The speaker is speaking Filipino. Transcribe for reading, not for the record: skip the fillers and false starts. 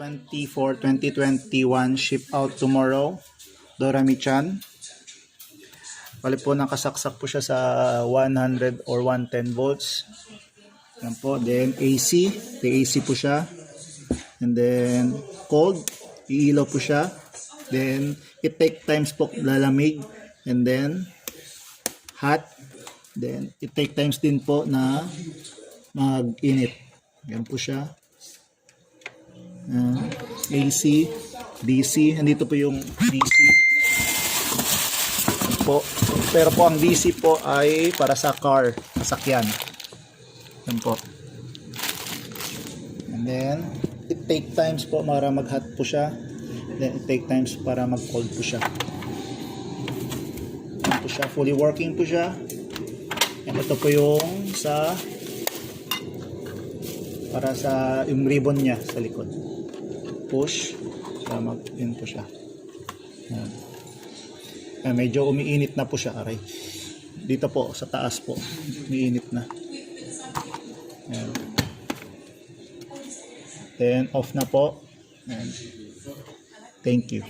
2021 ship out tomorrow. Dorami-chan. Bali po nakasaksak po siya sa 100 or 110 volts. Yan po. Then AC. May AC po siya. And then cold. Iilaw po siya. Then it take times po lalamig. And then hot. Then it take times din po na mag-init. Yan po siya. AC, DC. Andito po yung DC po. Pero po ang DC po ay para sa car, sasakyan. Yan po. And then it take times po para mag-hot po siya. Then it take times para mag-cold po siya. Yan po siya. Fully working po siya. And ito po yung para sa yung ribbon niya sa likod. Push. Yun po siya. Medyo umiinit na po siya, aray. Dito po sa taas po umiinit na. Ayan. Then off na po. Ayan. Thank you.